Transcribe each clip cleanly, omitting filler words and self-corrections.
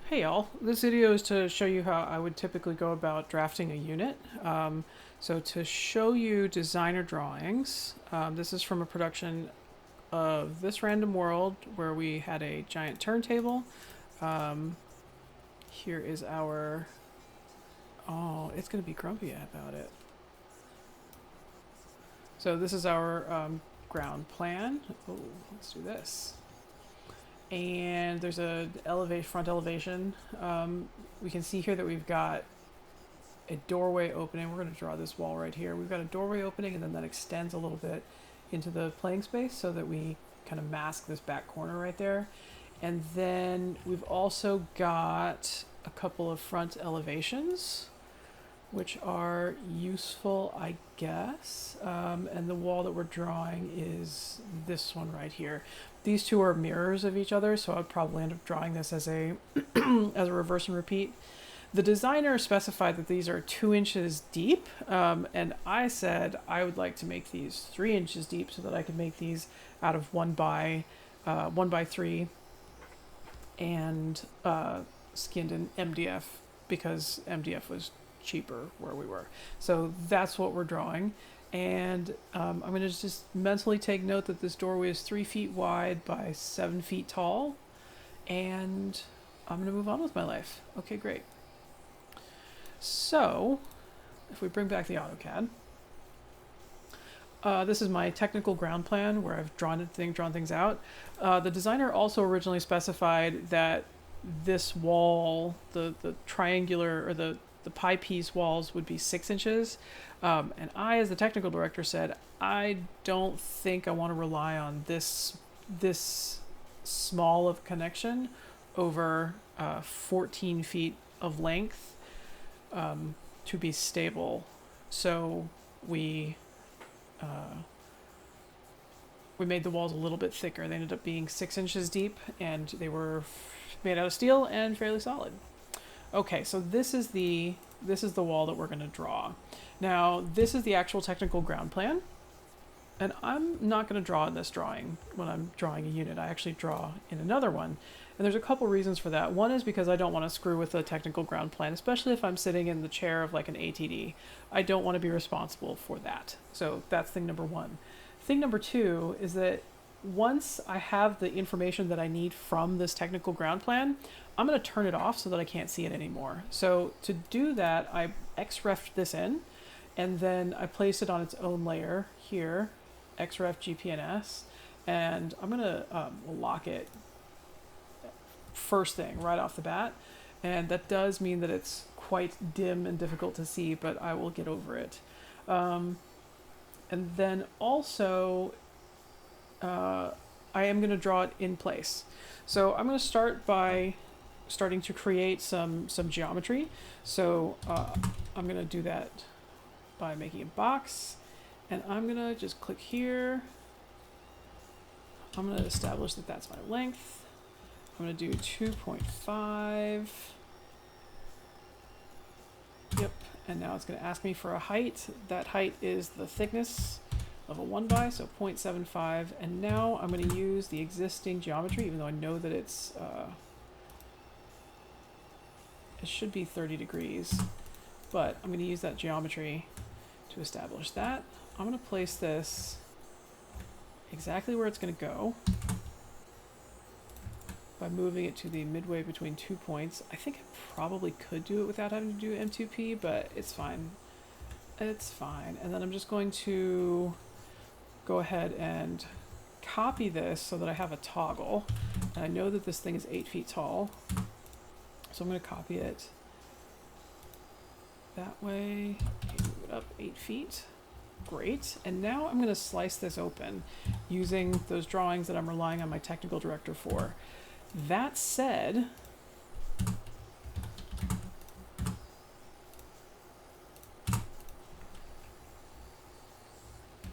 Hey y'all, this video is to show you how I would typically go about drafting a unit. So to show you designer drawings, this is from a production of This Random World where we had a giant turntable. Um, Here is our, oh, it's gonna be grumpy about it. So this is our ground plan. Oh, let's do this. And there's a front elevation. We can see here that we've got a doorway opening. We're going to draw this wall right here. We've got a doorway opening, and then that extends a little bit into the playing space so that we kind of mask this back corner right there. And then we've also got a couple of front elevations, which are useful, I guess. And the wall that we're drawing is this one right here. These two are mirrors of each other, so I'd probably end up drawing this as a as a reverse and repeat. The designer specified that these are 2 inches deep, and I said I would like to make these 3 inches deep so that I could make these out of 1 by 3 and skinned in MDF because MDF was cheaper where we were. So that's what we're drawing. And I'm going to just mentally take note that this doorway is 3 feet wide by 7 feet tall. And I'm going to move on with my life. Okay, great. So if we bring back the AutoCAD, this is my technical ground plan where I've drawn things out. The designer also originally specified that this wall, the triangular or the pie piece walls would be 6 inches. And I, as the technical director, said, I don't think I want to rely on this small of connection over 14 feet of length to be stable. So we made the walls a little bit thicker. They ended up being 6 inches deep, and they were made out of steel and fairly solid. Okay, so this is the wall that we're going to draw. Now, this is the actual technical ground plan, and I'm not going to draw in this drawing when I'm drawing a unit. I actually draw in another one, and there's a couple reasons for that. One is because I don't want to screw with the technical ground plan, especially if I'm sitting in the chair of like an ATD. I don't want to be responsible for that. So that's thing number one. Thing number two is that once I have the information that I need from this technical ground plan, I'm going to turn it off so that I can't see it anymore. So to do that, I XREF'd this in, and then I placed it on its own layer here, XREF GPNS, and I'm going to lock it first thing right off the bat. And that does mean that it's quite dim and difficult to see, but I will get over it. And then also, I am going to draw it in place. So I'm going to start by starting to create some geometry. So I'm going to do that by making a box, and I'm going to just click here. I'm going to establish that that's my length. I'm going to do 2.5. Yep, and now it's going to ask me for a height. That height is the thickness of a 1 by, so 0.75. And now I'm going to use the existing geometry, even though I know that it should be 30 degrees. But I'm going to use that geometry to establish that. I'm going to place this exactly where it's going to go by moving it to the midway between 2 points. I think I probably could do it without having to do M2P, but it's fine. It's fine. And then I'm just going to go ahead and copy this so that I have a toggle. And I know that this thing is 8 feet tall, so I'm going to copy it that way. Move it up 8 feet. Great. And now I'm going to slice this open using those drawings that I'm relying on my technical director for. That said,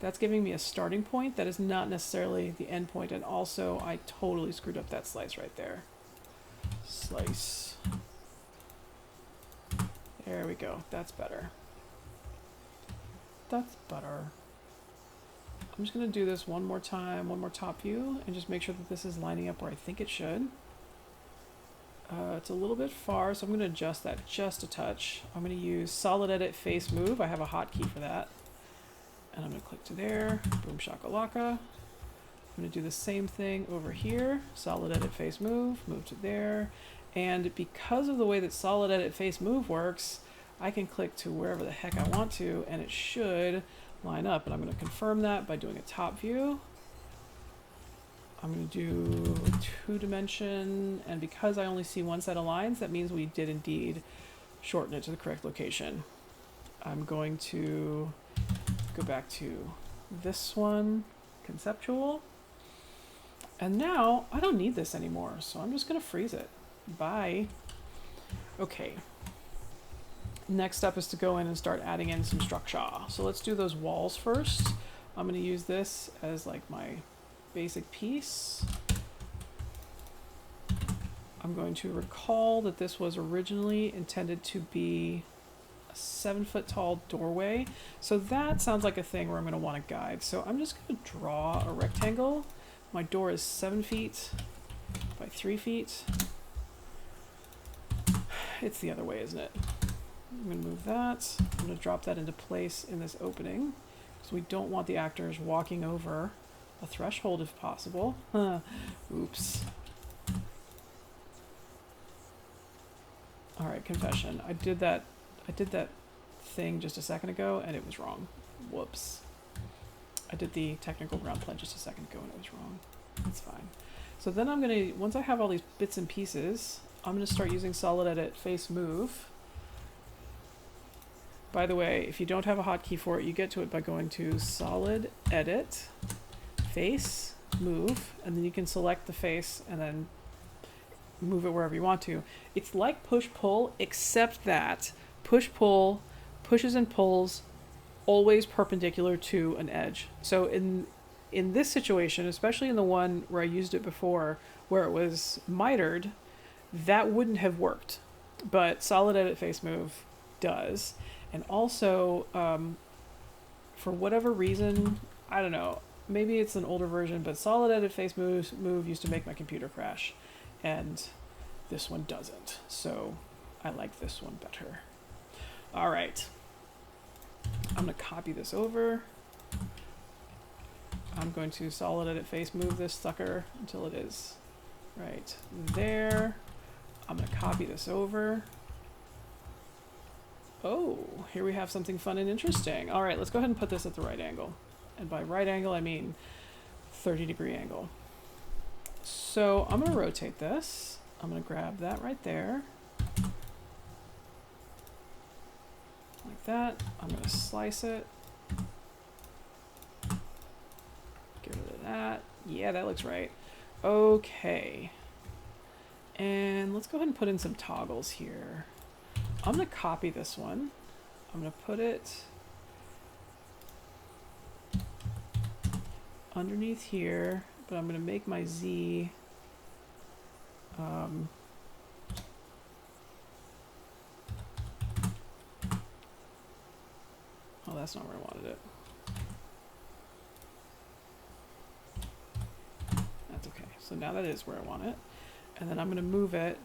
that's giving me a starting point. That is not necessarily the end point. And also, I totally screwed up that slice right there. Slice. There we go. That's better. That's better. I'm just going to do this one more time, one more top view, and just make sure that this is lining up where I think it should. It's a little bit far, so I'm going to adjust that just a touch. I'm going to use Solid Edit Face Move. I have a hotkey for that. And I'm going to click to there. Boom shakalaka. I'm going to do the same thing over here. Solid Edit Face Move. Move to there. And because of the way that Solid Edit Face Move works, I can click to wherever the heck I want to, and it should line up. And I'm going to confirm that by doing a top view. I'm going to do 2-dimension, and because I only see one set of lines, that means we did indeed shorten it to the correct location. I'm going to go back to this one, conceptual, and now I don't need this anymore, so I'm just going to freeze it. Bye. Okay. Next up is to go in and start adding in some structure. So let's do those walls first. I'm going to use this as like my basic piece. I'm going to recall that this was originally intended to be a 7-foot tall doorway. So that sounds like a thing where I'm going to want a guide. So I'm just going to draw a rectangle. My door is 7 feet by 3 feet. It's the other way, isn't it? I'm going to move that. I'm going to drop that into place in this opening because we don't want the actors walking over a threshold if possible. Oops. All right, confession. I did that thing just a second ago and it was wrong. Whoops. I did the technical ground plan just a second ago and it was wrong. That's fine. So then I'm gonna, once I have all these bits and pieces, I'm gonna start using Solid Edit Face Move. By the way, if you don't have a hotkey for it, you get to it by going to Solid Edit Face Move, and then you can select the face and then move it wherever you want to. It's like push-pull, except that push-pull pushes and pulls always perpendicular to an edge. So in this situation, especially in the one where I used it before, where it was mitered, that wouldn't have worked. But Solid Edit Face Move does. And also, for whatever reason, I don't know, maybe it's an older version, but Solid Edit Face Move used to make my computer crash. And this one doesn't. So I like this one better. All right. I'm going to copy this over. I'm going to Solid Edit Face Move this sucker until it is right there. I'm going to copy this over. Oh, here we have something fun and interesting. All right, let's go ahead and put this at the right angle. And by right angle, I mean 30-degree angle. So I'm going to rotate this. I'm going to grab that right there. Like that. I'm going to slice it. Get rid of that. Yeah, that looks right. Okay. And let's go ahead and put in some toggles here. I'm going to copy this one. I'm going to put it underneath here, but I'm going to make my Z oh, that's not where I wanted it. That's okay. So now that is where I want it. And then I'm going to move it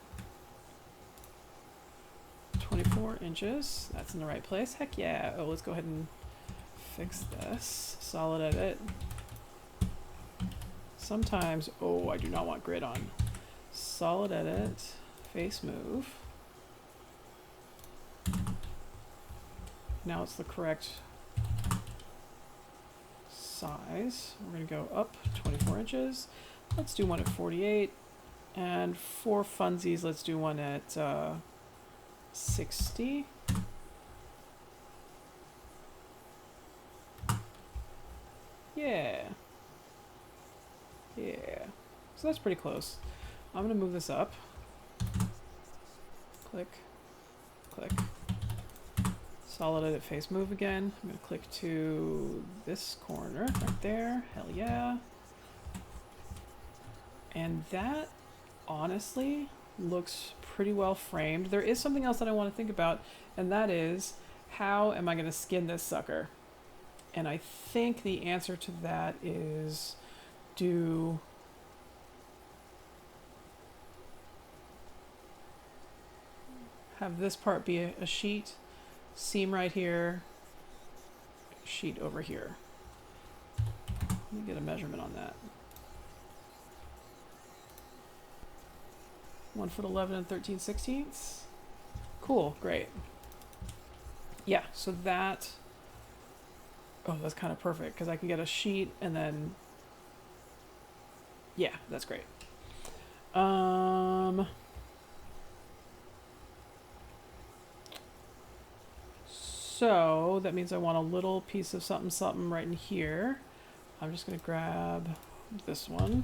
24 inches. That's in the right place. Heck yeah. Oh, let's go ahead and fix this. Solid Edit. Sometimes, oh, I do not want grid on. Solid Edit, Face Move. Now it's the correct size. We're going to go up 24 inches. Let's do one at 48. And for funsies, let's do one at 60. Yeah. Yeah. So that's pretty close. I'm going to move this up. Click. Click. Solid Edit Face Move again. I'm going to click to this corner right there. Hell yeah. And that honestly looks pretty well framed. There is something else that I want to think about, and that is, how am I going to skin this sucker? And I think the answer to that is do have this part be a sheet, seam right here, sheet over here. Let me get a measurement on that. 1 foot 11 and 13/16. Cool, great. Yeah, so that, oh, that's kind of perfect because I can get a sheet and then, yeah, that's great. So that means I want a little piece of something something right in here. I'm just going to grab this one,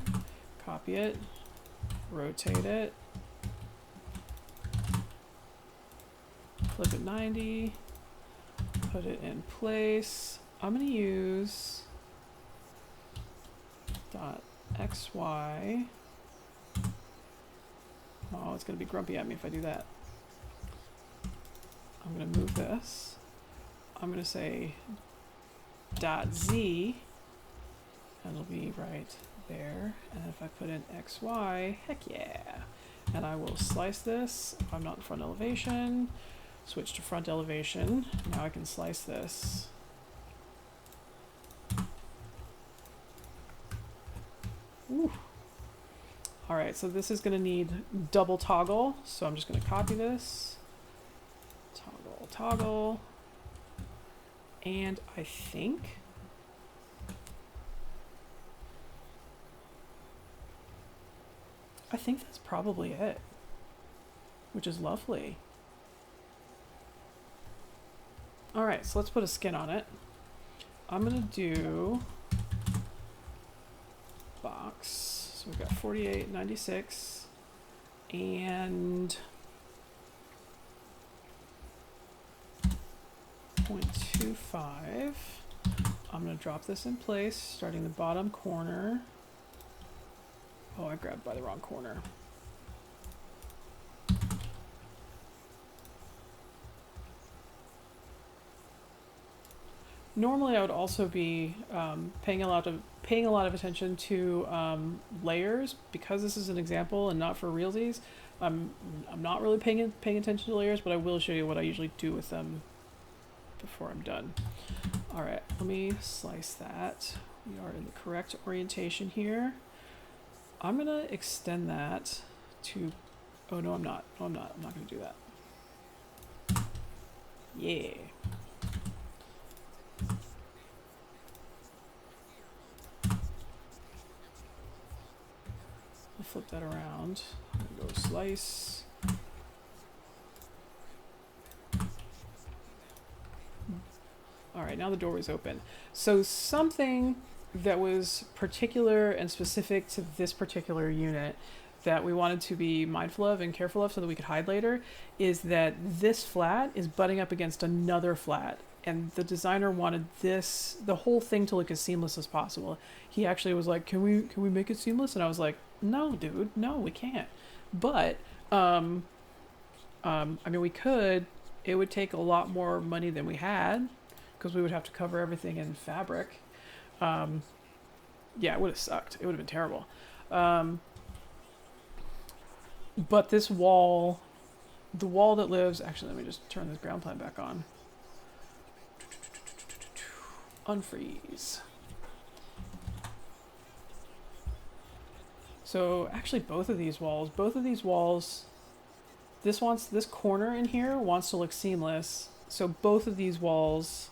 copy it, rotate it, flip it 90, put it in place. I'm going to use dot XY. Oh, it's going to be grumpy at me if I do that. I'm going to move this. I'm going to say dot Z, and it'll be right there. And if I put in XY, heck yeah. And I will slice this. If I'm not in front elevation, switch to front elevation. Now I can slice this. Ooh. All right, so this is going to need double toggle. So I'm just going to copy this. Toggle, toggle. And I think that's probably it, which is lovely. All right, so let's put a skin on it. I'm gonna do box. So we've got 48.96 and 0.25. I'm going to drop this in place, starting the bottom corner. Oh, I grabbed by the wrong corner. Normally, I would also be paying a lot of attention to layers, because this is an example and not for realsies. I'm not really paying attention to layers, but I will show you what I usually do with them before I'm done. All right, let me slice that. We are in the correct orientation here. I'm gonna extend that to, oh no, I'm not. No, I'm not. I'm not gonna do that. Yeah. I'll flip that around. I'm gonna go slice. All right, now the doorway's open. So something that was particular and specific to this particular unit that we wanted to be mindful of and careful of so that we could hide later is that this flat is butting up against another flat. And the designer wanted the whole thing to look as seamless as possible. He actually was like, can we make it seamless? And I was like, no, dude, no, we can't. But, I mean, we could. It would take a lot more money than we had, because we would have to cover everything in fabric. Yeah, it would have sucked. It would have been terrible. But this wall, the wall that lives, actually, let me just turn this ground plan back on. Unfreeze. So actually both of these walls, this corner in here wants to look seamless. So both of these walls,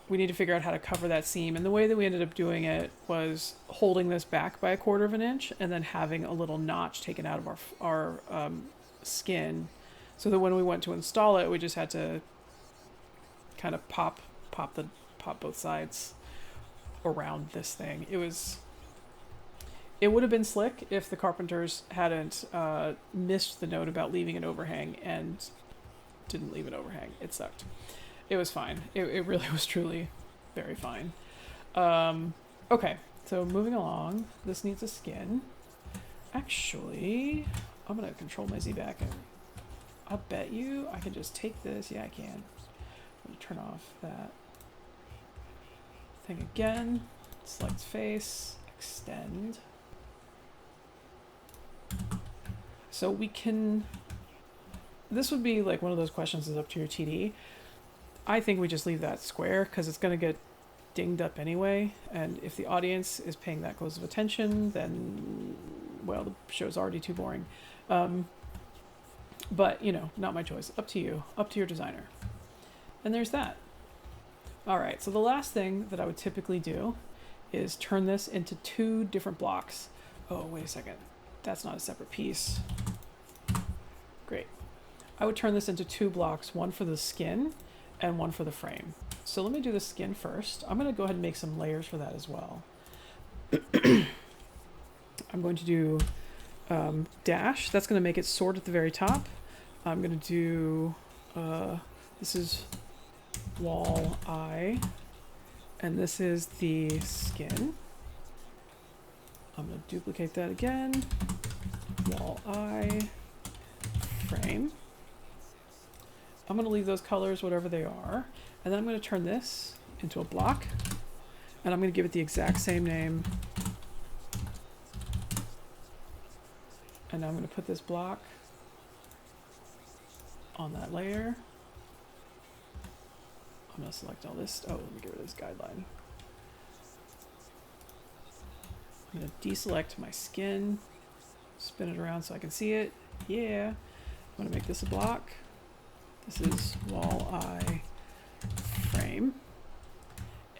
we need to figure out how to cover that seam. And the way that we ended up doing it was holding this back by 1/4 of an inch and then having a little notch taken out of our skin, so that when we went to install it, we just had to kind of pop both sides around this thing. It would have been slick if the carpenters hadn't missed the note about leaving an overhang and didn't leave an overhang. It sucked. It was fine. It really was truly very fine. Okay, so moving along. This needs a skin. Actually, I'm going to control my Z back, and I bet you I can just take this. Yeah, I can. I'm going to turn off that thing again. Select face. Extend. So we can this would be like one of those questions that's up to your TD. I think we just leave that square because it's going to get dinged up anyway. And if the audience is paying that close of attention, then, well, the show's already too boring. But, you know, not my choice. Up to you. Up to your designer. And there's that. All right, so the last thing that I would typically do is turn this into 2 different blocks. Oh, wait a second. That's not a separate piece. Great. I would turn this into 2 blocks, one for the skin and one for the frame. So let me do the skin first. I'm going to go ahead and make some layers for that as well. I'm going to do dash. That's going to make it sword at the very top. I'm going to do, this is wall eye, and this is the skin. I'm going to duplicate that again. Wall eye, frame. I'm going to leave those colors whatever they are, and then I'm going to turn this into a block, and I'm going to give it the exact same name. And I'm going to put this block on that layer. I'm going to select all this. Oh, let me get rid of this guideline. I'm going to deselect my skin, spin it around so I can see it. Yeah. I'm going to make this a block. This is wall eye frame.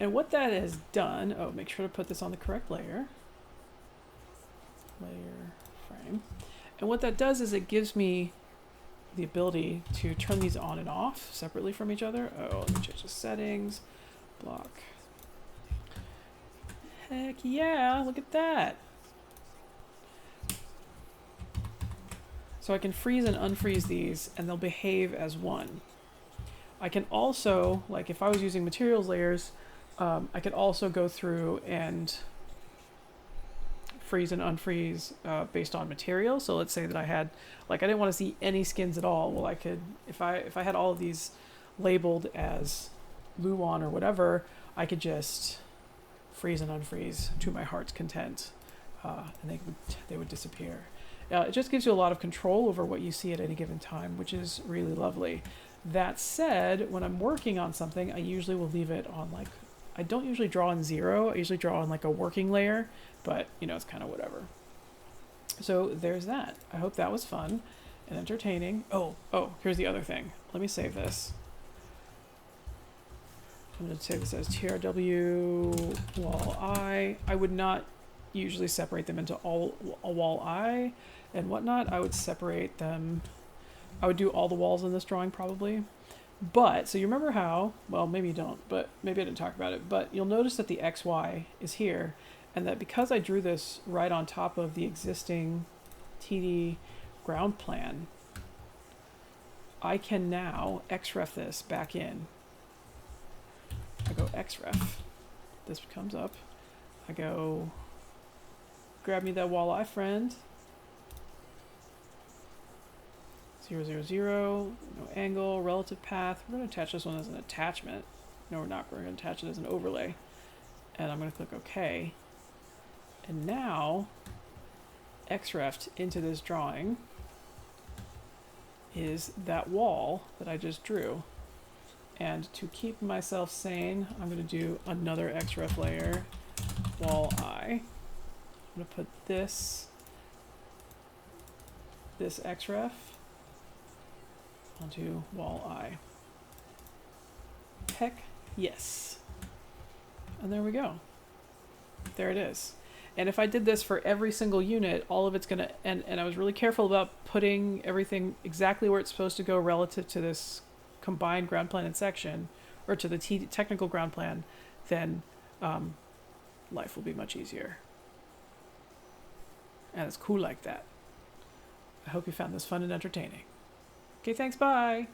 And what that has done, oh, make sure to put this on the correct layer. Layer frame. And what that does is it gives me the ability to turn these on and off separately from each other. Oh, let me change the settings. Block. Heck yeah, look at that. So I can freeze and unfreeze these and they'll behave as one. I can also, like if I was using materials layers, I could also go through and freeze and unfreeze based on material. So let's say that I had, like I didn't want to see any skins at all. Well, I could, if I had all of these labeled as Luon or whatever, I could just freeze and unfreeze to my heart's content, and they would disappear. It just gives you a lot of control over what you see at any given time, which is really lovely. That said, when I'm working on something, I usually will leave it on like, I don't usually draw on 0. I usually draw on like a working layer, but you know, it's kind of whatever. So there's that. I hope that was fun and entertaining. Oh, here's the other thing. Let me save this. I'm going to save this as TRW wall eye. I would not usually separate them into all a wall eye and whatnot. I would separate them. I would do all the walls in this drawing probably. But, so you remember how, well, maybe you don't, but maybe I didn't talk about it, but you'll notice that the XY is here, and that because I drew this right on top of the existing TD ground plan, I can now XREF this back in. I go XREF, this comes up, I go grab me that walleye friend, 0, 0, 0, no angle, relative path. We're going to attach this one as an attachment. No, we're not. We're going to attach it as an overlay. And I'm going to click OK. And now, XREF'd into this drawing is that wall that I just drew. And to keep myself sane, I'm going to do another XREF layer, wall eye. I'm going to put this XREF onto wall eye. Heck yes. And there we go. There it is. And if I did this for every single unit, all of it's going to, and I was really careful about putting everything exactly where it's supposed to go relative to this combined ground plan and section, or to the technical ground plan, then life will be much easier. And it's cool like that. I hope you found this fun and entertaining. Okay, thanks, bye!